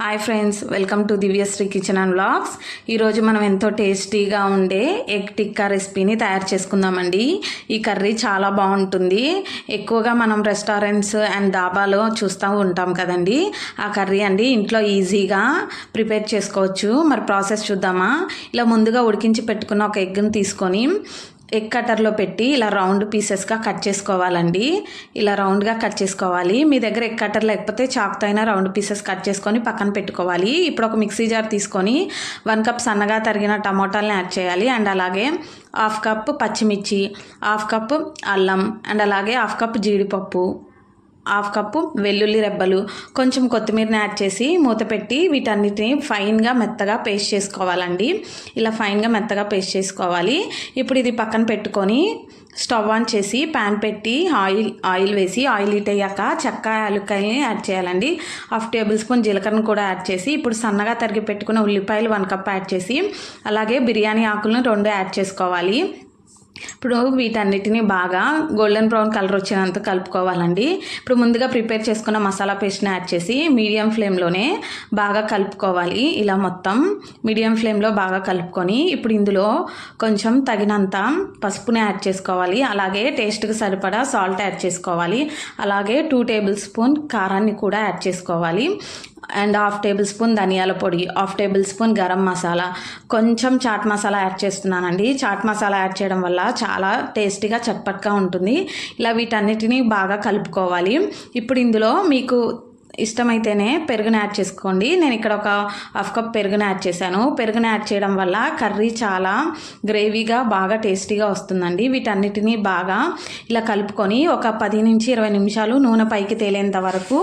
Hi friends, welcome to Divyasri kitchen and vlogs. ఈరోజు మనం ఎంతో టేస్టీగా ఉండే ఎగ్ టిక్కా రెసిపీని తయారు చేసుకుందామండి. ఈ కర్రీ చాలా బాగుంటుంది. ఎక్కువగా మనం రెస్టారెంట్స్ అండ్ డాబాలో చూస్తూ ఉంటాం కదండి. ఆ కర్రీ అండి ఇంట్లో ఈజీగా ప్రిపేర్ చేసుకోవచ్చు. మరి ప్రాసెస్ చూద్దామా? ఇలా ముందుగా ఉడికించి పెట్టుకున్న ఒక ఎగ్ని తీసుకొని ఎగ్ కట్టర్లో పెట్టి ఇలా రౌండ్ పీసెస్గా కట్ చేసుకోవాలండి. ఇలా రౌండ్గా కట్ చేసుకోవాలి. మీ దగ్గర ఎగ్ కట్టర్ లేకపోతే చాకుతో అయినా రౌండ్ పీసెస్ కట్ చేసుకొని పక్కన పెట్టుకోవాలి. ఇప్పుడు ఒక మిక్సీ జార్ తీసుకొని 1 కప్ సన్నగా తరిగిన టమోటాలని యాడ్ చేయాలి. అండ్ అలాగే 1/2 కప్ పచ్చిమిర్చి, 1/2 కప్ అల్లం, అండ్ అలాగే 1/2 కప్ జీడిపప్పు, 1/2 కప్పు వెల్లుల్లి రెబ్బలు, కొంచెం కొత్తిమీరని యాడ్ చేసి మూత పెట్టి వీటన్నిటిని ఫైన్గా మెత్తగా పేస్ట్ చేసుకోవాలండి. ఇలా ఫైన్గా మెత్తగా పేస్ట్ చేసుకోవాలి. ఇప్పుడు ఇది పక్కన పెట్టుకొని స్టవ్ ఆన్ చేసి ప్యాన్ పెట్టి ఆయిల్ వేసి ఆయిల్ హీట్ అయ్యాక చెక్క యాలక్కాయని యాడ్ చేయాలండి. 1/2 టేబుల్ స్పూన్ జీలకర్రను కూడా యాడ్ చేసి ఇప్పుడు సన్నగా తరిగి పెట్టుకున్న ఉల్లిపాయలు 1 కప్ యాడ్ చేసి అలాగే బిర్యానీ ఆకులను 2 యాడ్ చేసుకోవాలి. ఇప్పుడు వీటన్నిటిని బాగా గోల్డెన్ బ్రౌన్ కలర్ వచ్చినంత కలుపుకోవాలండి. ఇప్పుడు ముందుగా ప్రిపేర్ చేసుకున్న మసాలా పేస్ట్ని యాడ్ చేసి మీడియం ఫ్లేమ్లోనే బాగా కలుపుకోవాలి. ఇలా మొత్తం మీడియం ఫ్లేమ్లో బాగా కలుపుకొని ఇప్పుడు ఇందులో కొంచెం తగినంత పసుపుని యాడ్ చేసుకోవాలి. అలాగే టేస్ట్కి సరిపడా సాల్ట్ యాడ్ చేసుకోవాలి. అలాగే 2 టేబుల్ స్పూన్ కారాన్ని కూడా యాడ్ చేసుకోవాలి. అండ్ 1/2 టేబుల్ స్పూన్ ధనియాల పొడి, 1/2 టేబుల్ స్పూన్ గరం మసాలా, కొంచెం చాట్ మసాలా యాడ్ చేస్తున్నానండి. చాట్ మసాలా యాడ్ చేయడం వల్ల చాలా టేస్టీగా చట్పట్గా ఉంటుంది. ఇలా వీటన్నిటిని బాగా కలుపుకోవాలి. ఇప్పుడు ఇందులో మీకు ఇష్టమైతేనే పెరుగుని యాడ్ చేసుకోండి. నేను ఇక్కడ ఒక 1/2 కప్ పెరుగుని యాడ్ చేశాను. పెరుగుని యాడ్ చేయడం వల్ల కర్రీ చాలా గ్రేవీగా బాగా టేస్టీగా వస్తుందండి. వీటన్నిటిని బాగా ఇలా కలుపుకొని ఒక 10 నుంచి 20 నిమిషాలు నూనె పైకి తేలేంత వరకు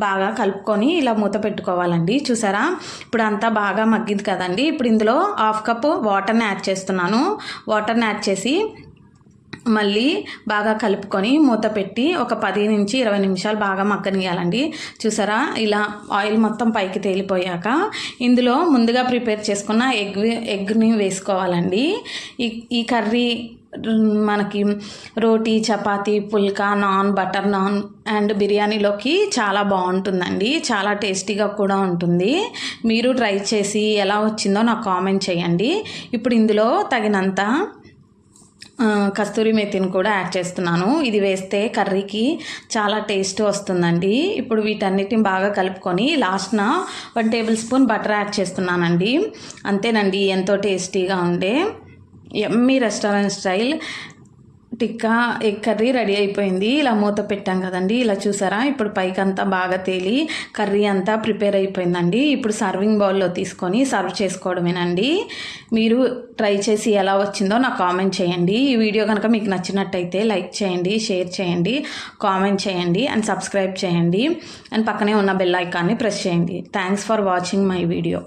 బాగా కలుపుకొని ఇలా మూత పెట్టుకోవాలండి. చూసారా, ఇప్పుడు అంతా బాగా మగ్గింది కదండి. ఇప్పుడు ఇందులో 1/2 కప్ వాటర్ని యాడ్ చేస్తున్నాను. వాటర్ని యాడ్ చేసి మళ్ళీ బాగా కలుపుకొని మూత పెట్టి ఒక 10 నుంచి 20 నిమిషాలు బాగా మగ్గనియాలండి. చూసారా, ఇలా ఆయిల్ మొత్తం పైకి తేలిపోయాక ఇందులో ముందుగా ప్రిపేర్ చేసుకున్న ఎగ్ని వేసుకోవాలండి. ఈ కర్రీ మనకి రోటీ, చపాతీ, పుల్కా, నాన్, బటర్ నాన్ అండ్ బిర్యానీలోకి చాలా బాగుంటుందండి. చాలా టేస్టీగా కూడా ఉంటుంది. మీరు ట్రై చేసి ఎలా వచ్చిందో నాకు కామెంట్ చేయండి. ఇప్పుడు ఇందులో తగినంత కస్తూరి మేతిని కూడా యాడ్ చేస్తున్నాను. ఇది వేస్తే కర్రీకి చాలా టేస్ట్ వస్తుందండి. ఇప్పుడు వీటన్నిటిని బాగా కలుపుకొని లాస్ట్న 1 టేబుల్ స్పూన్ బటర్ యాడ్ చేస్తున్నానండి. అంతేనండి, ఎంతో టేస్టీగా ఉండే yummy restaurant style tikka egg curry ready అయిపోయింది. ఇలా మూత పెట్టాం కదండి. ఇలా చూసారా, ఇప్పుడు పైకి అంతా బాగా తేలి కర్రీ అంతా ప్రిపేర్ అయిపోయిందండి. ఇప్పుడు సర్వింగ్ బౌల్లో తీసుకొని సర్వ్ చేసుకోవడమేనండి. మీరు ట్రై చేసి ఎలా వచ్చిందో నాకు కామెంట్ చేయండి. ఈ వీడియో కనుక మీకు నచ్చినట్టయితే లైక్ చేయండి, షేర్ చేయండి, కామెంట్ చేయండి అండ్ సబ్స్క్రైబ్ చేయండి. అండ్ పక్కనే ఉన్న బెల్ ఐకాన్ని ప్రెస్ చేయండి. Thanks for watching my video.